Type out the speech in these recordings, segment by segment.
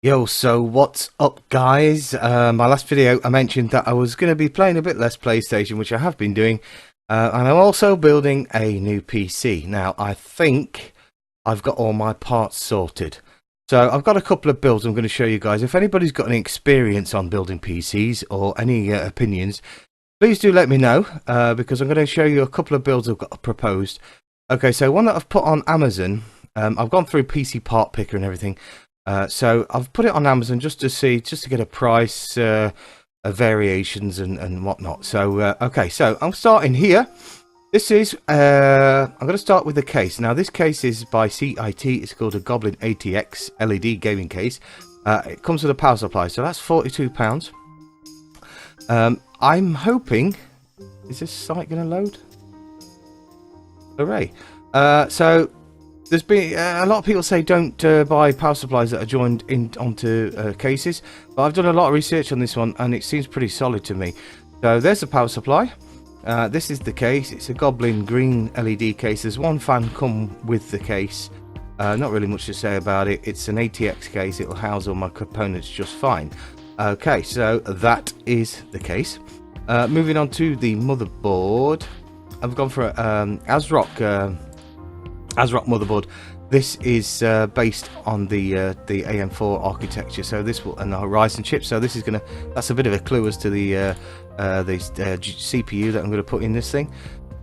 Yo, so what's up, guys? My last video I mentioned that I was going to be playing a bit less PlayStation, which I have been doing, and I'm also building a new PC. Now, I think I've got all my parts sorted. So I've got a couple of builds I'm going to show you guys. If anybody's got any experience on building PCs or any opinions, please do let me know, because I'm going to show you a couple of builds I've got proposed. Okay, so one that I've put on Amazon, I've gone through PC Part Picker and everything. So I've put it on Amazon just to get a price, variations and whatnot. So okay, so I'm starting here. This is I'm going to start with the case. Now this case is by CIT. It's called a Goblin ATX LED gaming case. It comes with a power supply, so that's £42. I'm hoping, is this site going to load? Hooray! So there's been a lot of people say don't buy power supplies that are joined in onto cases, but I've done a lot of research on this one and it seems pretty solid to me. So there's the power supply. This is the case. It's a Goblin green LED case. There's one fan come with the case. Not really much to say about it. It's an ATX case. It'll house all my components just fine. Okay, so that is the case. Moving on to the motherboard. I've gone for ASRock motherboard. This is based on the AM4 architecture, so this will, and the Horizon chip. So this is that's a bit of a clue as to the CPU that I'm going to put in this thing.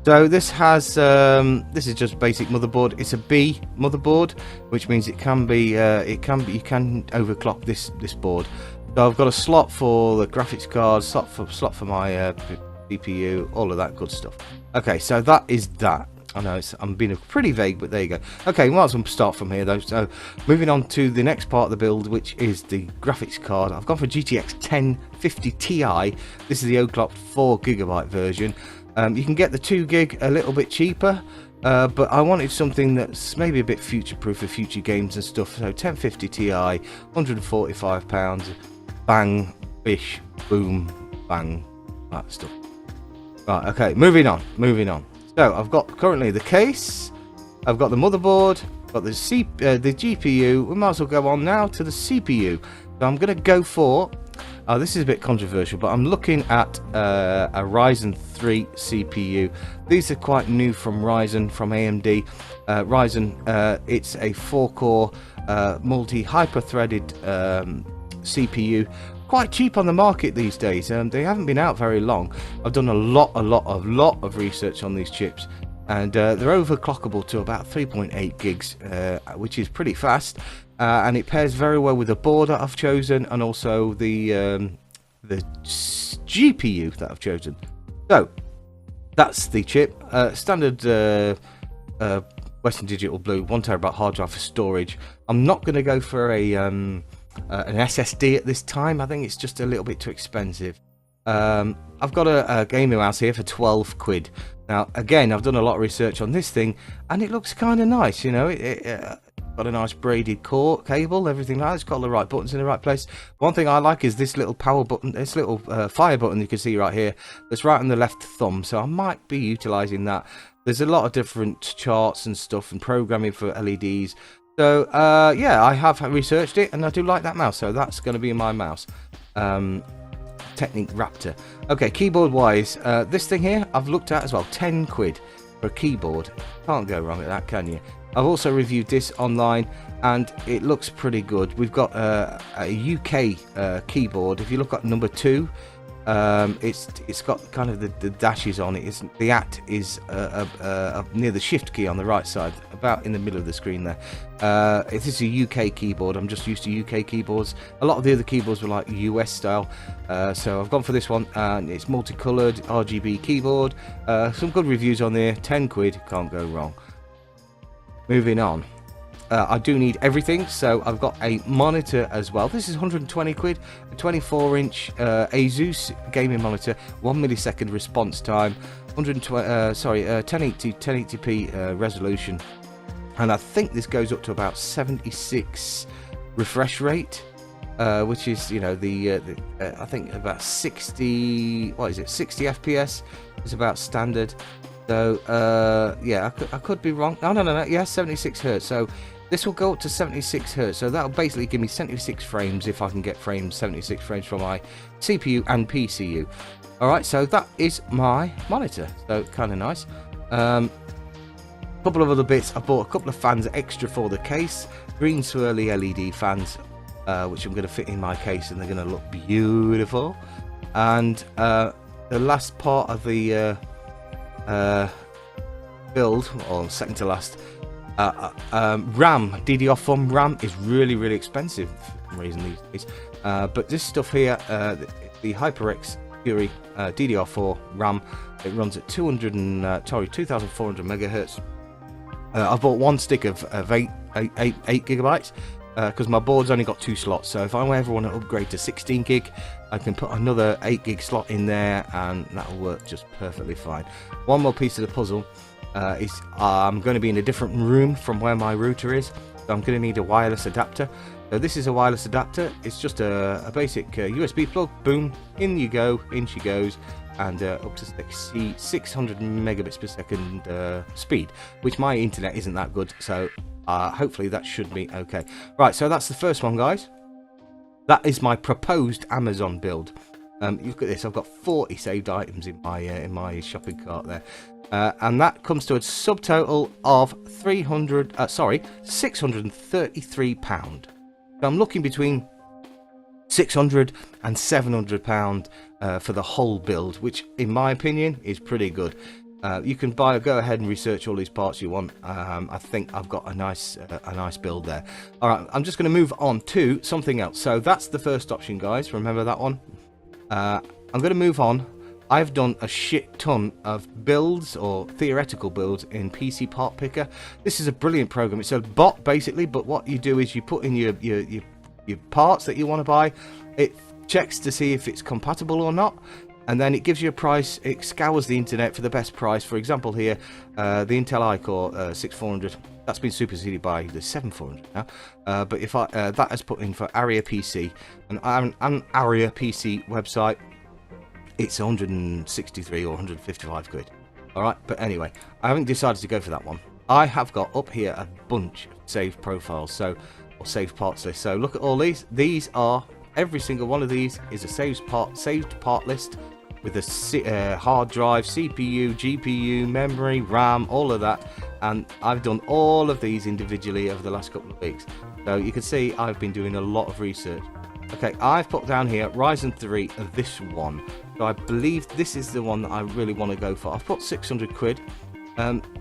So this has this is just basic motherboard. It's a B motherboard, which means you can overclock this board. So I've got a slot for the graphics card, slot for my CPU, all of that good stuff. Okay, so that is that. I know I'm being pretty vague, but there you go. Okay, well, let's start from here though. So moving on to the next part of the build, which is the graphics card. I've gone for GTX 1050 Ti. This is the overclocked 4GB version. You can get the 2GB a little bit cheaper, but I wanted something that's maybe a bit future-proof for future games and stuff. So 1050 Ti, £145. Bang, bish, boom, bang, that stuff. Right, okay, moving on. So I've got currently the case, I've got the motherboard, got the GPU. We might as well go on now to the CPU. So I'm going to go for, this is a bit controversial, but I'm looking at a Ryzen 3 CPU. These are quite new from Ryzen, from AMD. Ryzen, it's a 4-core multi-hyper-threaded CPU. Quite cheap on the market these days. They haven't been out very long. I've done a lot of research on these chips, and they're overclockable to about 3.8 gigs, which is pretty fast, and it pairs very well with the board that I've chosen, and also the GPU that I've chosen. So that's the chip. Standard Western Digital Blue 1TB hard drive for storage. I'm not going to go for an SSD at this time. I think it's just a little bit too expensive. I've got a gaming mouse here for 12 quid. Now again, I've done a lot of research on this thing and it looks kind of nice, you know. It got a nice braided cord cable, everything like that. It's got all the right buttons in the right place. One thing I like is this little power button, this little fire button you can see right here, that's right on the left thumb, so I might be utilizing that. There's a lot of different charts and stuff and programming for LEDs. So yeah, I have researched it and I do like that mouse, so that's going to be my mouse. Technique Raptor. Okay, keyboard wise, this thing here I've looked at as well. 10 quid for a keyboard. Can't go wrong with that, can you? I've also reviewed this online and it looks pretty good. We've got a UK keyboard. If you look at number 2, it's got kind of the dashes on it. The at is near the shift key on the right side, about in the middle of the screen there. This is a UK keyboard. I'm just used to UK keyboards. A lot of the other keyboards were like US style, so I've gone for this one, and it's multicolored RGB keyboard. Some good reviews on there. 10 quid, can't go wrong. Moving on. I do need everything, so I've got a monitor as well. This is 120 quid, a 24-inch Asus gaming monitor, 1 millisecond response time, 1080p resolution, and I think this goes up to about 76 refresh rate, which is, you know, I think about 60. What is it? 60 FPS is about standard. So yeah, I could be wrong. No, yeah, 76 hertz. So This will go up to 76 Hz, so that'll basically give me 76 frames if I can get 76 frames from my CPU and PCU. Alright, so that is my monitor, so kind of nice. Couple of other bits. I bought a couple of fans extra for the case, green swirly LED fans, which I'm going to fit in my case, and they're going to look beautiful. And the last part of the build, or second to last, RAM, DDR4 RAM is really expensive for some reason these days. But this stuff here, the HyperX Fury DDR4 RAM, it runs at 2400 megahertz. I bought one stick of 8 gigabytes because my board's only got 2 slots. So if I ever want to upgrade to 16 gig, I can put another 8 gig slot in there, and that'll work just perfectly fine. One more piece of the puzzle is I'm going to be in a different room from where my router is, so I'm going to need a wireless adapter. So this is a wireless adapter. It's just a basic USB plug. Boom, in you go, in she goes, and up to 600 megabits per second speed, which my internet isn't that good, so hopefully that should be okay. Right, so that's the first one, guys. That is my proposed Amazon build. Look at this. I've got 40 saved items in my shopping cart there. And that comes to a subtotal of £633. So I'm looking between £600 and £700 for the whole build, which in my opinion is pretty good. You can go ahead and research all these parts you want. I think I've got a nice build there. All right, I'm just going to move on to something else. So that's the first option, guys. Remember that one. I'm going to move on. I've done a shit ton of builds, or theoretical builds, in PC Part Picker. This is a brilliant program. It's a bot basically, but what you do is you put in your parts that you want to buy. It checks to see if it's compatible or not, and then it gives you a price. It scours the internet for the best price. For example, here, the Intel iCore 6400. That's been superseded by the 7400 now. But if that is put in for Aria PC, and an Aria PC website, it's 163 or 155 quid. Alright, but anyway, I haven't decided to go for that one. I have got up here a bunch of saved profiles, or saved parts list. So look at all these. These are, every single one of these is a saved part list with a hard drive, CPU, GPU, memory, RAM, all of that. And I've done all of these individually over the last couple of weeks. So you can see I've been doing a lot of research. Okay, I've put down here Ryzen 3 of this one. So I believe this is the one that I really want to go for. I've put 600 quid.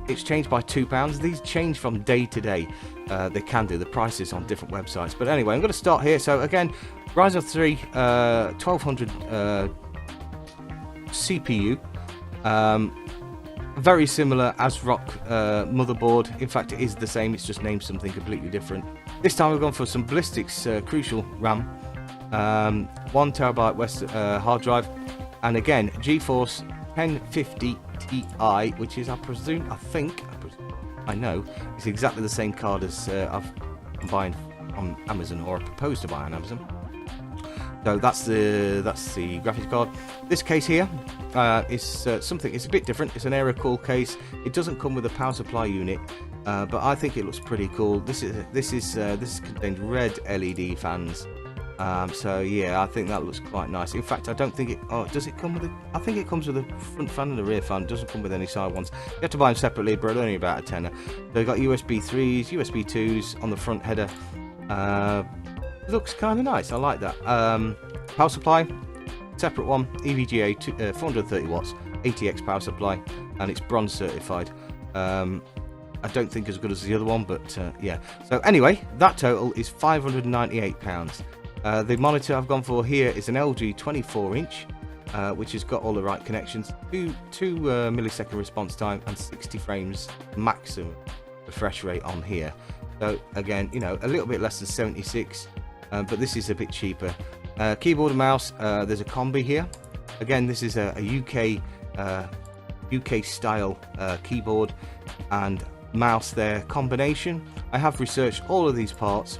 It's changed by £2. These change from day to day. They can do the prices on different websites. But anyway, I'm going to start here. So again, Ryzen 3 1200 CPU. Very similar ASRock motherboard. In fact, it is the same. It's just named something completely different. This time we've gone for some Ballistics Crucial RAM. 1TB hard drive, and again GeForce 1050 Ti, which is I know it's exactly the same card as I'm buying on Amazon, or I propose to buy on Amazon. So that's the graphics card. This case here is something. It's a bit different. It's an air cool case. It doesn't come with a power supply unit, but I think it looks pretty cool. This contains red LED fans. So yeah, I think that looks quite nice. In fact, I don't think it. Oh, does it come with a? I think it comes with a front fan and a rear fan. It doesn't come with any side ones. You have to buy them separately, but they're only about a tenner. They've got USB 3s, USB 2s on the front header. Looks kind of nice. I like that. Power supply, separate one. EVGA 430 watts, ATX power supply, and it's bronze certified. I don't think as good as the other one, but yeah. So anyway, that total is £598. The monitor I've gone for here is an LG 24-inch, which has got all the right connections, 2 millisecond response time, and 60 frames maximum refresh rate on here. So again, you know, a little bit less than 76, but this is a bit cheaper. Keyboard and mouse, there's a combi here. Again, this is a UK style keyboard and mouse there combination. I have researched all of these parts,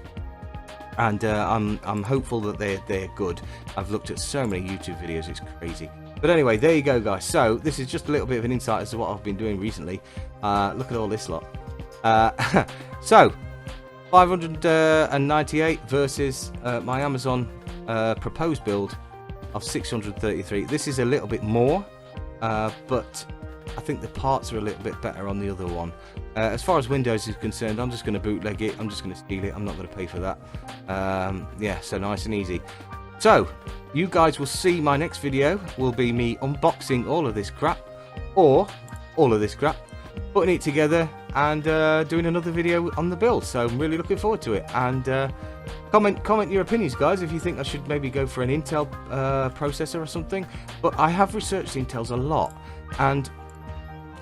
and I'm hopeful that they're good. I've looked at so many YouTube videos, it's crazy. But anyway, there you go, guys. So this is just a little bit of an insight as to what I've been doing recently. Look at all this lot. So 598 versus my Amazon proposed build of 633. This is a little bit more, but I think the parts are a little bit better on the other one. As far as Windows is concerned, I'm just going to bootleg it. I'm just going to steal it. I'm not going to pay for that. Yeah, so nice and easy. So you guys will see my next video will be me unboxing all of this crap, or all of this crap, putting it together and doing another video on the build. So I'm really looking forward to it. And comment your opinions, guys, if you think I should maybe go for an Intel processor or something. But I have researched Intels a lot, and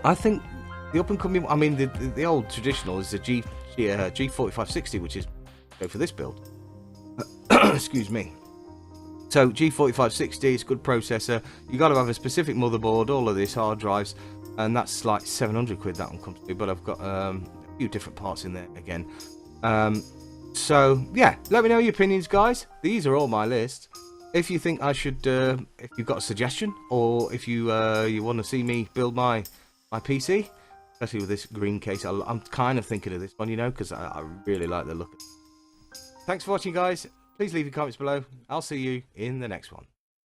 I think the up and coming, I mean the old traditional is the G4560, which is go for this build. Excuse me. So G4560 is a good processor. You got to have a specific motherboard, all of this, hard drives, and that's like 700 quid that one comes to. But I've got a few different parts in there again. So yeah, let me know your opinions, guys. These are all my lists. If you think I should, if you've got a suggestion, or if you you want to see me build my PC, especially with this green case, I'm kind of thinking of this one, you know, because I really like the look. Thanks for watching, guys. Please leave your comments below. I'll see you in the next one.